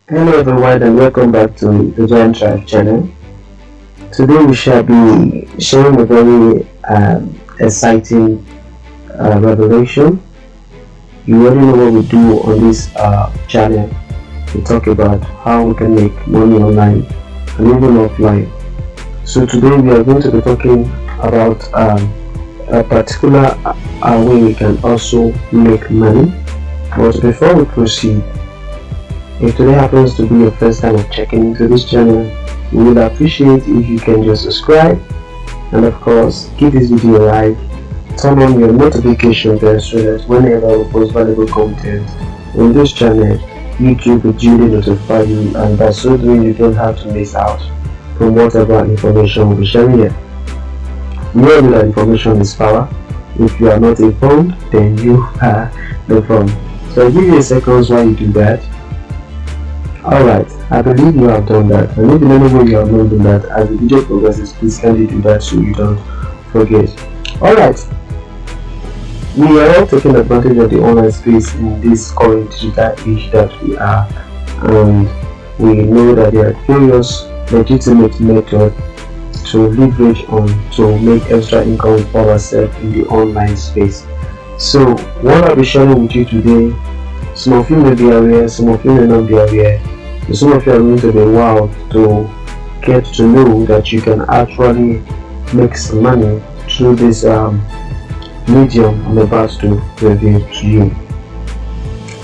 Hello everyone and welcome back to the Giant Tribe channel. Today we shall be sharing a very exciting revelation. You already know what we do on this channel. We talk about how we can make money online and even offline. So today we are going to be talking about a particular way we can also make money. But before we proceed, if today happens to be your first time of checking into this channel, we would appreciate if you can just subscribe and of course give this video a like, turn on your notification bell so that whenever we post valuable content on this channel, YouTube will duly notify you, and by so doing you don't have to miss out from whatever information we'll be sharing here. We all know that information is power. If you are not informed, then you are informed. So I'll give you a second while you do that. Alright, I believe you have done that, and if in any way you have not done that, as the video progresses, please kindly do that so you don't forget. Alright, we are all taking advantage of the online space in this current digital age that we are, and we know that there are various legitimate methods to leverage on to make extra income for ourselves in the online space. So what I'll be sharing with you today, some of you may be aware, some of you may not be aware. So some of you are going to be wowed to get to know that you can actually make some money through this medium I'm about to review to you.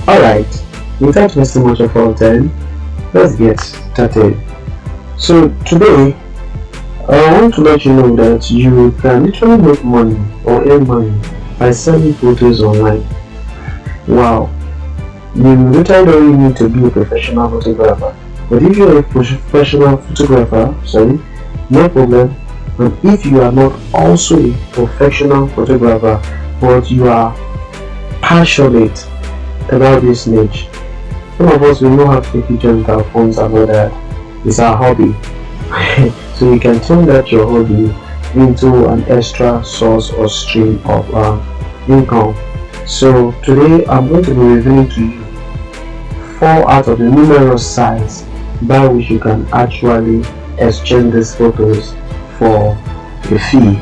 Alright, without wasting much of our time, let's get started. So today I want to let you know that you can literally make money or earn money by selling photos online. Wow. You literally don't need to be a professional photographer, but if you're a professional photographer, no problem. And if you are not also a professional photographer, but you are passionate about this niche, some of us, we know how to take pictures with our phones and all that. It's our hobby. So you can turn that your hobby into an extra source or stream of income. So today I'm going to be revealing to you 4 out of the numerous sites by which you can actually exchange these photos for a fee.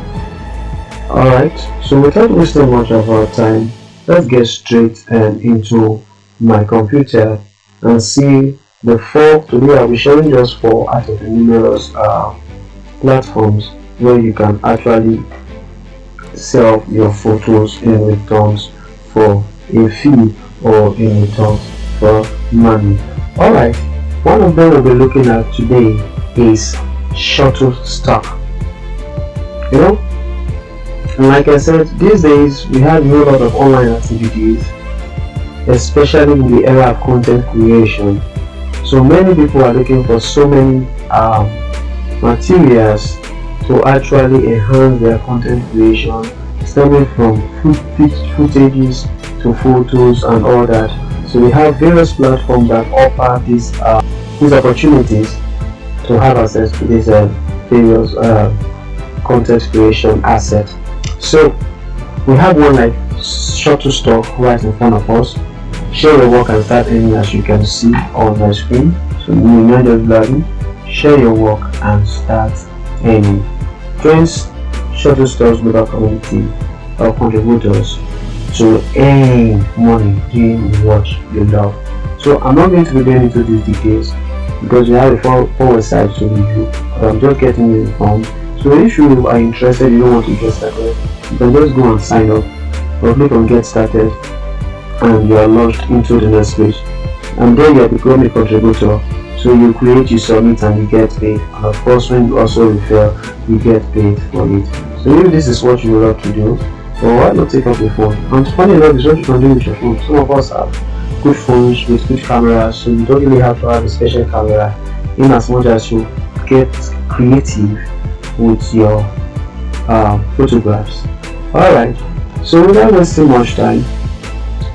Alright, so without wasting much of our time, let's get straight into my computer and see the 4. Today I'll be showing just 4 out of the numerous platforms where you can actually sell your photos in returns for a fee or in returns for money. Alright, one of them we'll be looking at today is Shutterstock. You know, and like I said, these days we have a whole lot of online activities, especially in the era of content creation. So many people are looking for so many materials to actually enhance their content creation, starting from footages to photos and all that. So we have various platforms that offer these opportunities to have access to these various content creation assets. So we have one like Shutterstock right in front of us. Share your work and start earning, as you can see on the screen. So you know just blogging, share your work and start earning. Joins Shutterstock's global community of contributors to earn money doing what you love. So I'm not going to be going into these details because we have a 4 websites to review, but I'm just getting you informed. So if you are interested, you don't want to get started, you can just go and sign up or click on get started and you are launched into the next page, and then you become a contributor. So you create, you submit, and you get paid. And of course, when you also refer, you get paid for it. So if this is what you love to do, well, why not take up your phone? And funny enough, is what you can do with your phone. Some of us have good phones with good cameras, so you don't really have to have a special camera, in as much as you get creative with your photographs. Alright, so without wasting much time,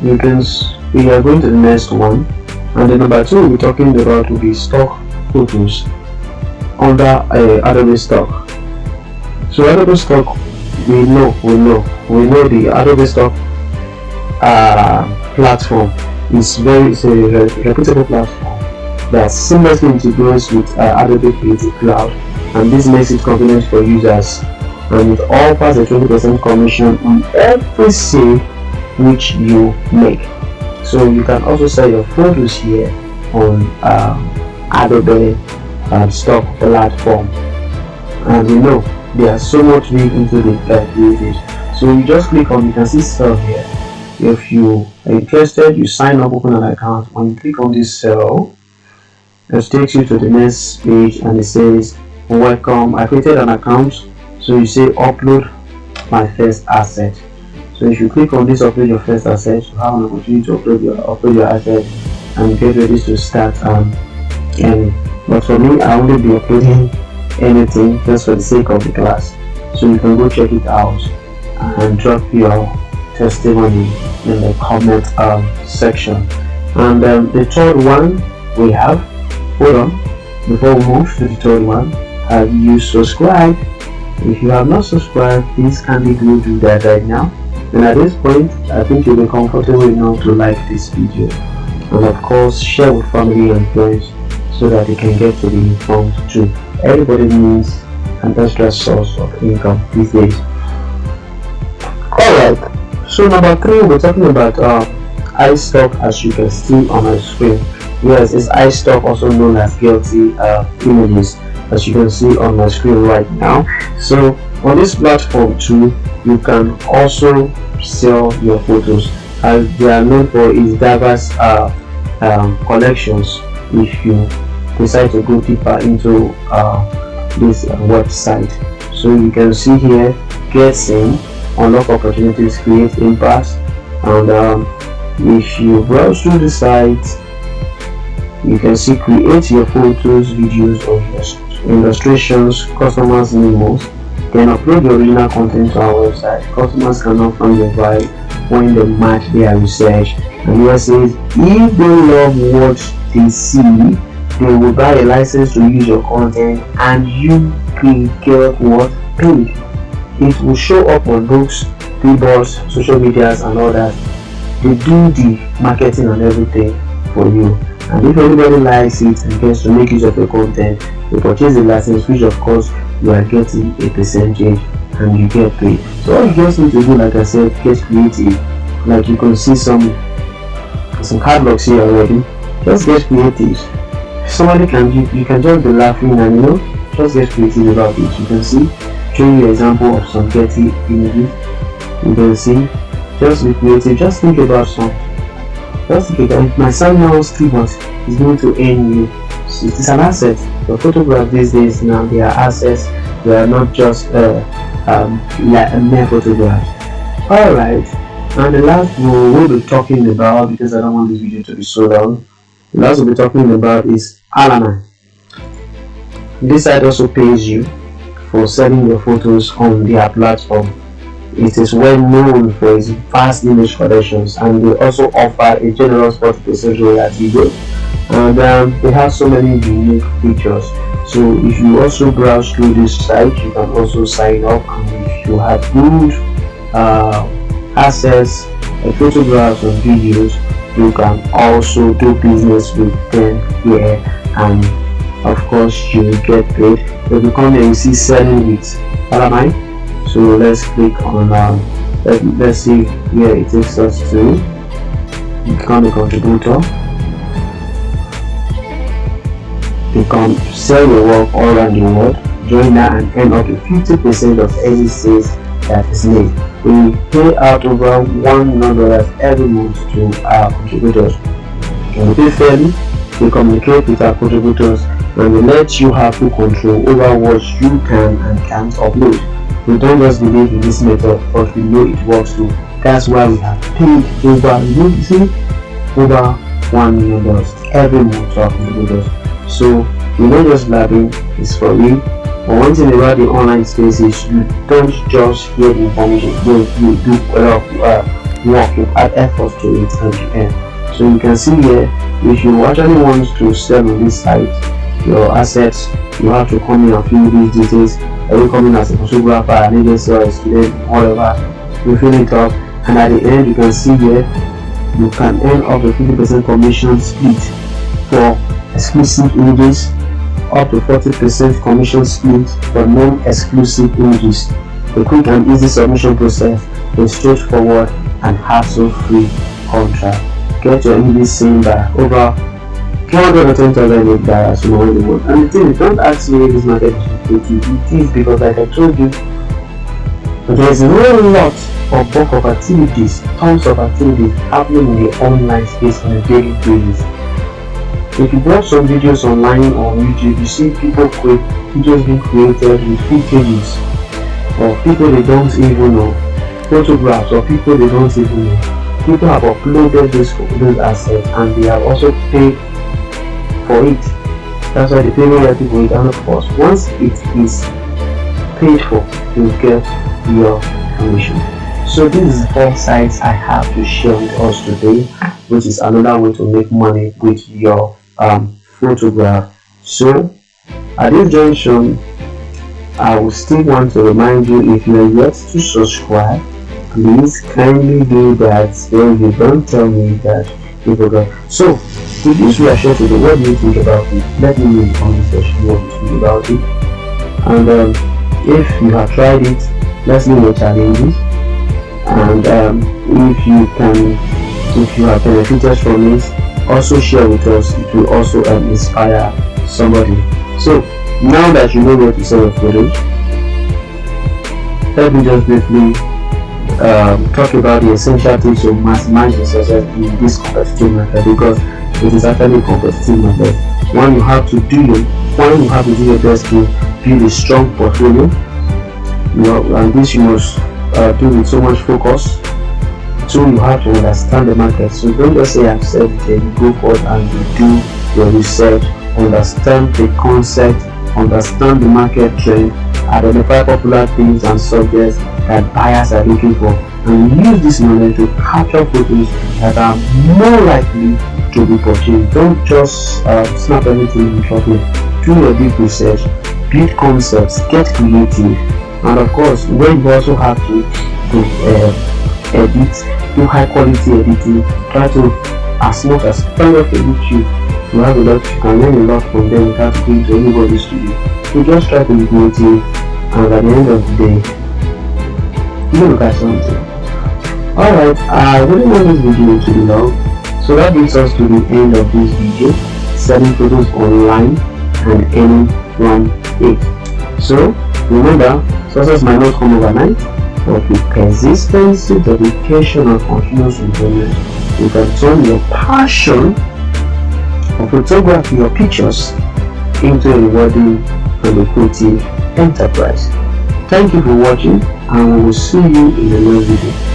we are going to the next one, and the number 2 we'll be talking about will be stock photos under Adobe Stock. So Adobe Stock, we know the Adobe Stock platform is a reputable platform that seamlessly integrates with Adobe Creative Cloud, and this makes it convenient for users, and it offers a 20% commission on every sale which you make. So you can also sell your photos here on Adobe stock platform, and you know there are so much big into the creative. So you just click on, you can see sell here. If you are interested, you sign up, open an account. When you click on this sell, it takes you to the next page, and it says welcome, I created an account. So you say upload my first asset. So if you click on this upload your first asset, you have an opportunity to upload your asset and get ready to start. But for me, I won't be uploading anything just for the sake of the class. So you can go check it out and drop your testimony in the comment section. And the third one we have, hold on, before we move to the third one, have you subscribed? If you have not subscribed, please kindly go do that right now. And at this point, I think you'll be comfortable enough to like this video, and of course share with family and friends so that they can get to be informed too. Everybody needs an extra source of income these days. Alright, so number 3, we're talking about iStock, as you can see on my screen. Yes, it's iStock, also known as Guilty Images, as you can see on my screen right now. So on this platform too, you can also sell your photos, as they are known for its diverse collections. If you decide to go deeper into this website, so you can see here, get seen, unlock opportunities, create impacts, and if you browse through the site, you can see create your photos, videos, or illustrations, customers' memos. Then upload your original content to our website. Customers cannot find your vibe when they match their research. And here says, if they love what they see, they will buy a license to use your content, and you can get what paid. It will show up on books, billboards, social medias, and all that. They do the marketing and everything for you. And if anybody likes it and gets to make use of your content, they purchase the license, which of course you are getting a percentage and you get paid. So all you just need to do, like I said, get creative. Like you can see some catalogs here already. Just get creative. Somebody can, you can just be laughing and just get creative about it. You can see, showing you an example of some Getty images. You can see, just be creative. Just think about some. Just think about it. My son now Stevens is going to earn you. It's an asset. The photograph these days now, they are assets. They are not just mere photographs. Alright, and the last we'll be talking about, because I don't want this video to be so long, the last we'll be talking about is Alana. This site also pays you for selling your photos on their platform. It is well known for its vast image collections, and they also offer a generous 40% royalty rate. And they have so many unique features. So if you also browse through this site, you can also sign up, and if you have good assets, photographs and videos, you can also do business with them here, and of course you will get paid. If you come here, you see selling with Alamine. So let's click on let's see where it takes us to. Become a contributor. You can sell your work all around the world, join now and earn up to 50% of any sales that is made. We pay out over $1 million every month to our contributors. We pay fairly, we communicate with our contributors, and we let you have full control over what you can and can't upload. We don't just believe in this method, but we know it works too. That's why we have paid over $1 million every month to our contributors. So you're not just blabbing, it's for real. But one thing about the online space is you don't just hear the information, you do a lot of work, you add effort to it and you earn. So you can see here, if you actually want to sell on this site your assets, you have to come in and fill these details. Are you coming as a photographer, an agency, or a student, whatever? You fill it up, and at the end you can see here you can earn up to 50% commission split for exclusive images, up to 40% commission split for non-exclusive images. A quick and easy submission process, a straightforward and hassle-free contract. Get your images seen by over 210,000 buyers from around the world. And the thing is, don't ask me if this market is lucrative. It is, because like I told you, there's a whole lot of bulk of activities, tons of activities happening in the online space on a daily basis. If you watch some videos online on YouTube, you see people create videos being created with fake pages, or people they don't even know, photographs or people they don't even know. People have uploaded those assets and they have also paid for it. That's why they pay royalty for it, and of course, once it is paid for, you get your commission. So this is 4 sites I have to share with us today, which is another way to make money with your photograph. So at this junction, I will still want to remind you, if you are yet to subscribe, please kindly do that. So you don't tell me that you forgot. So with this we are sharing today, what do you think about it? Let me know in the comment section what you think about it. And if you have tried it, let's know your challenges. And if you have benefited from it, also share with us. It will also inspire somebody. So now that you know where to sell your photos, let me just briefly talk about the essential things to maximize your success in this competitive market, because it is actually a competitive market. One, you have to do your best to build a strong portfolio. And this you must do with so much focus. 2, you have to understand the market. So don't just say I've said it, you go forward and you do your research, understand the concept, understand the market trend, identify popular themes and subjects that buyers are looking for, and use this knowledge to capture photos that are more likely to be purchased. Don't just snap anything in shortly. Do your deep research, build concepts, get creative, and of course, when you also have to edit, do high quality editing, try to, as much as find out a YouTube, you have a lot, you can learn a lot from them without going to anybody's studio. So just try to be creative, and at the end of the day, you look at something. Alright, I wouldn't want this video to be long, so that brings us to the end of this video, selling photos online and earning from it. So remember, success might not come overnight, but with persistence, dedication and continuous improvement, you can turn your passion for photography, your pictures, into a rewarding and lucrative enterprise. Thank you for watching, and we will see you in the next video.